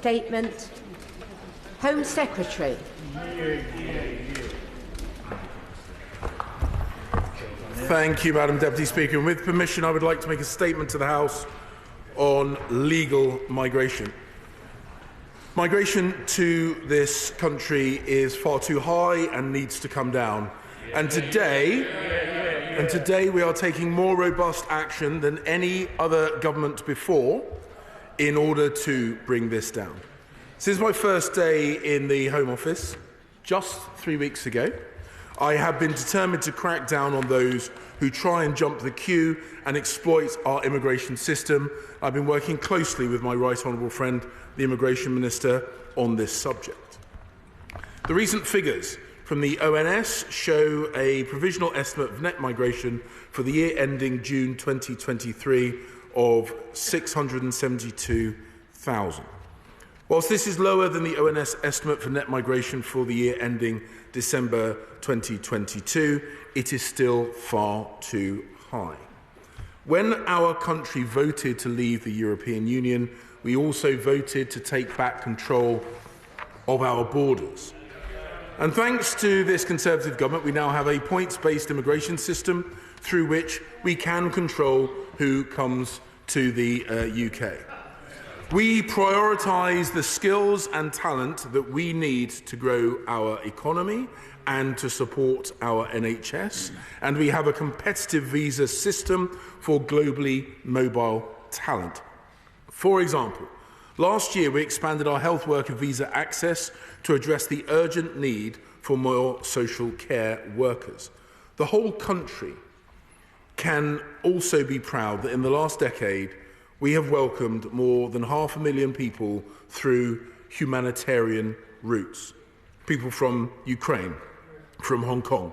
statement. Home Secretary. Thank you, Madam Deputy Speaker. And with permission, I would like to make a statement to the House on legal migration. Migration to this country is far too high and needs to come down. And today we are taking more robust action than any other government before in order to bring this down. Since my first day in the Home Office, just 3 weeks ago, I have been determined to crack down on those who try and jump the queue and exploit our immigration system. I've been working closely with my right honourable friend, the Immigration Minister, on this subject. The recent figures from the ONS show a provisional estimate of net migration for the year ending June 2023 of 672,000. Whilst this is lower than the ONS estimate for net migration for the year ending December 2022, it is still far too high. When our country voted to leave the European Union, we also voted to take back control of our borders. And thanks to this Conservative government, we now have a points-based immigration system through which we can control who comes to the UK. We prioritise the skills and talent that we need to grow our economy and to support our NHS, and we have a competitive visa system for globally mobile talent. For example, last year we expanded our health worker visa access to address the urgent need for more social care workers. The whole country can also be proud that in the last decade we have welcomed more than 500,000 people through humanitarian routes. People from Ukraine, from Hong Kong,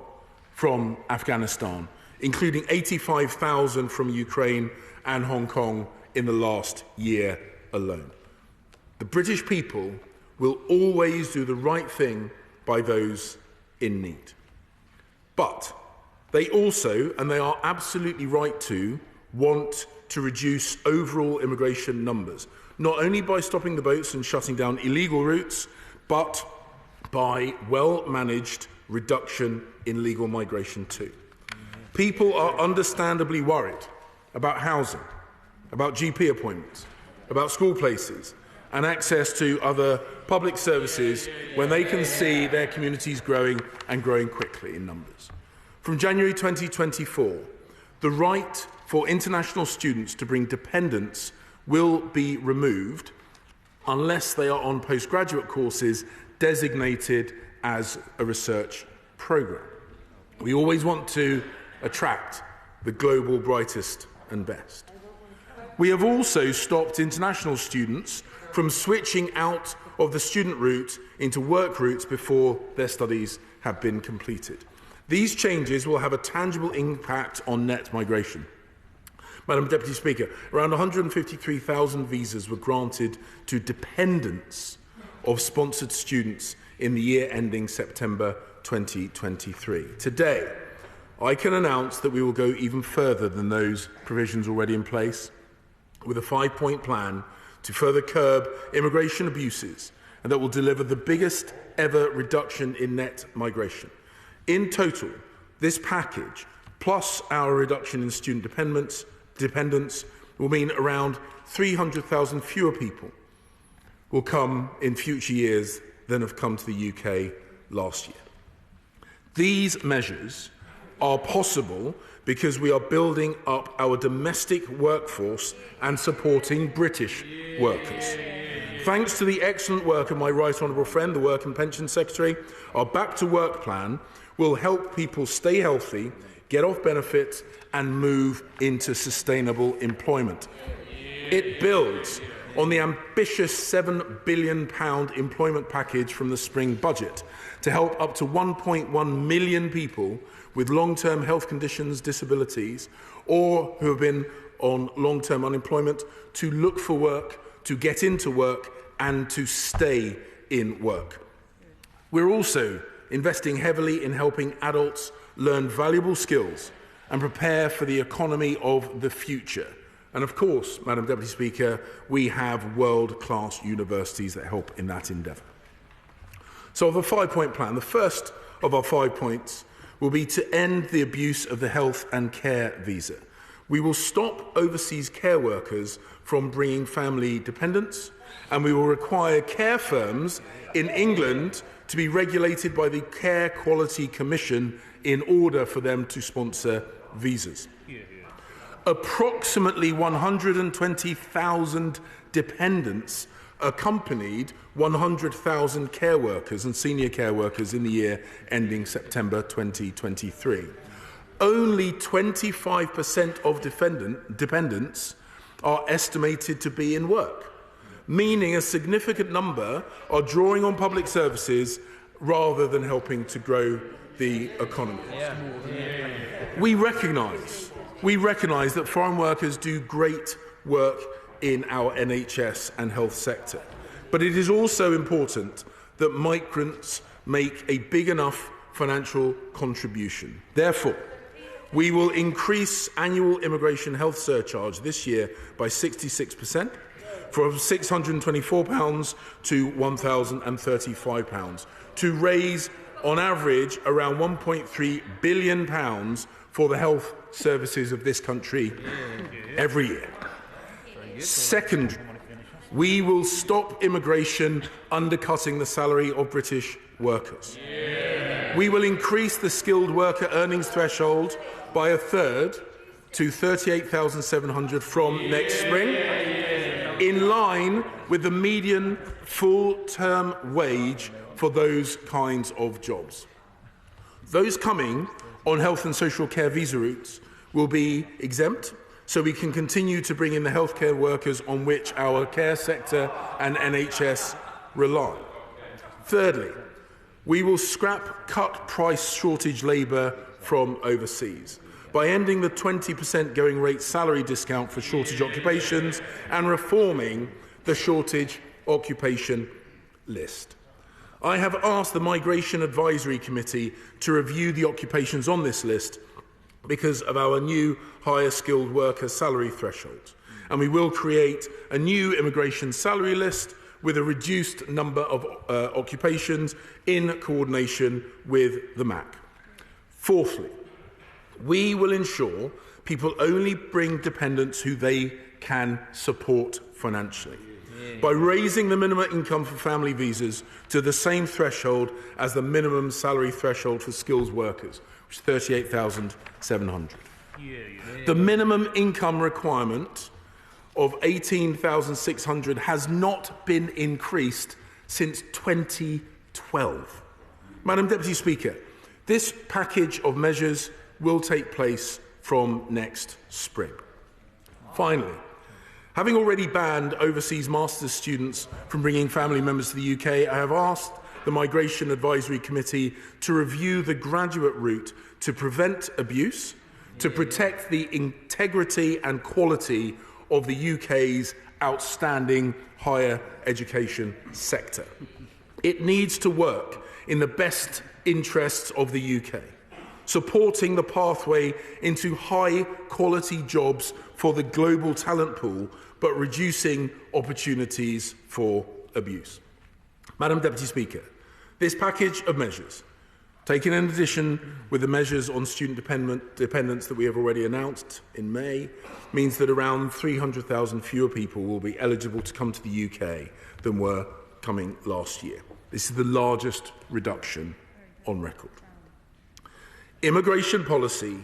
from Afghanistan, including 85,000 from Ukraine and Hong Kong in the last year alone. The British people will always do the right thing by those in need. But they also, and they are absolutely right to, want to reduce overall immigration numbers, not only by stopping the boats and shutting down illegal routes, but by well-managed reduction in legal migration too. People are understandably worried about housing, about GP appointments, about school places, and access to other public services when they can see their communities growing and growing quickly in numbers. From January 2024, the right for international students to bring dependents will be removed unless they are on postgraduate courses designated as a research programme. We always want to attract the global brightest and best. We have also stopped international students from switching out of the student route into work routes before their studies have been completed. These changes will have a tangible impact on net migration. Madam Deputy Speaker, around 153,000 visas were granted to dependents of sponsored students in the year ending September 2023. Today, I can announce that we will go even further than those provisions already in place, with a 5-point plan to further curb immigration abuses, and that will deliver the biggest ever reduction in net migration. In total, this package, plus our reduction in student dependence, will mean around 300,000 fewer people will come in future years than have come to the UK last year. These measures are possible because we are building up our domestic workforce and supporting British workers. Thanks to the excellent work of my right honourable friend, the Work and Pension Secretary, our Back to Work plan will help people stay healthy, get off benefits and move into sustainable employment. It builds on the ambitious £7 billion employment package from the spring budget to help up to 1.1 million people with long-term health conditions, disabilities, or who have been on long-term unemployment to look for work, to get into work and to stay in work. We're also investing heavily in helping adults learn valuable skills and prepare for the economy of the future. And of course, Madam Deputy Speaker, we have world-class universities that help in that endeavour. So of the 5-point plan, the first of our 5 points will be to end the abuse of the health and care visa. We will stop overseas care workers from bringing family dependents, and we will require care firms in England to be regulated by the Care Quality Commission in order for them to sponsor visas. Approximately 120,000 dependents accompanied 100,000 care workers and senior care workers in the year ending September 2023. Only 25% of dependents are estimated to be in work, meaning a significant number are drawing on public services rather than helping to grow the economy. We recognise that foreign workers do great work in our NHS and health sector. But it is also important that migrants make a big enough financial contribution. Therefore, we will increase annual immigration health surcharge this year by 66%, from £624 to £1,035, to raise, on average, around £1.3 billion for the health services of this country every year. Second, we will stop immigration undercutting the salary of British workers. We will increase the skilled worker earnings threshold by a third to £38,700 from next spring, in line with the median full-term wage for those kinds of jobs. Those coming on health and social care visa routes will be exempt, so we can continue to bring in the healthcare workers on which our care sector and NHS rely. Thirdly, we will scrap cut-price shortage labour from overseas by ending the 20% going rate salary discount for shortage occupations and reforming the shortage occupation list. I have asked the Migration Advisory Committee to review the occupations on this list because of our new higher skilled worker salary threshold. And we will create a new immigration salary list with a reduced number of occupations in coordination with the MAC. Fourthly, we will ensure people only bring dependents who they can support financially by raising the minimum income for family visas to the same threshold as the minimum salary threshold for skills workers, which is £38,700. The minimum income requirement of £18,600 has not been increased since 2012. Madam Deputy Speaker, this package of measures will take place from next spring. Finally, having already banned overseas master's students from bringing family members to the UK, I have asked the Migration Advisory Committee to review the graduate route to prevent abuse, to protect the integrity and quality of the UK's outstanding higher education sector. It needs to work in the best interests of the UK, supporting the pathway into high-quality jobs for the global talent pool, but reducing opportunities for abuse. Madam Deputy Speaker, this package of measures, taken in addition with the measures on student dependence that we have already announced in May, means that around 300,000 fewer people will be eligible to come to the UK than were coming last year. This is the largest reduction on record. Immigration policy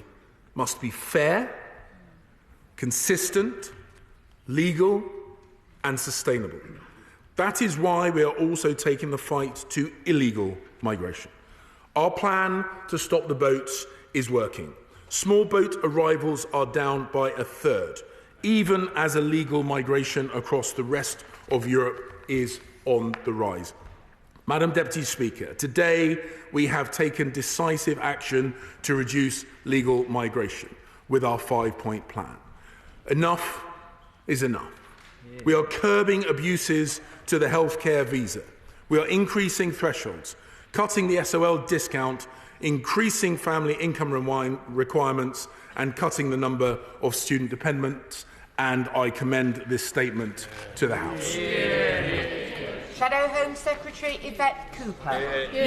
must be fair, consistent, legal and sustainable. That is why we are also taking the fight to illegal migration. Our plan to stop the boats is working. Small boat arrivals are down by a third, even as illegal migration across the rest of Europe is on the rise. Madam Deputy Speaker, today we have taken decisive action to reduce legal migration with our 5-point plan. Enough is enough. We are curbing abuses to the healthcare visa. We are increasing thresholds, cutting the SOL discount, increasing family income requirements and cutting the number of student dependents and I commend this statement to the House. Shadow Home Secretary Yvette Cooper.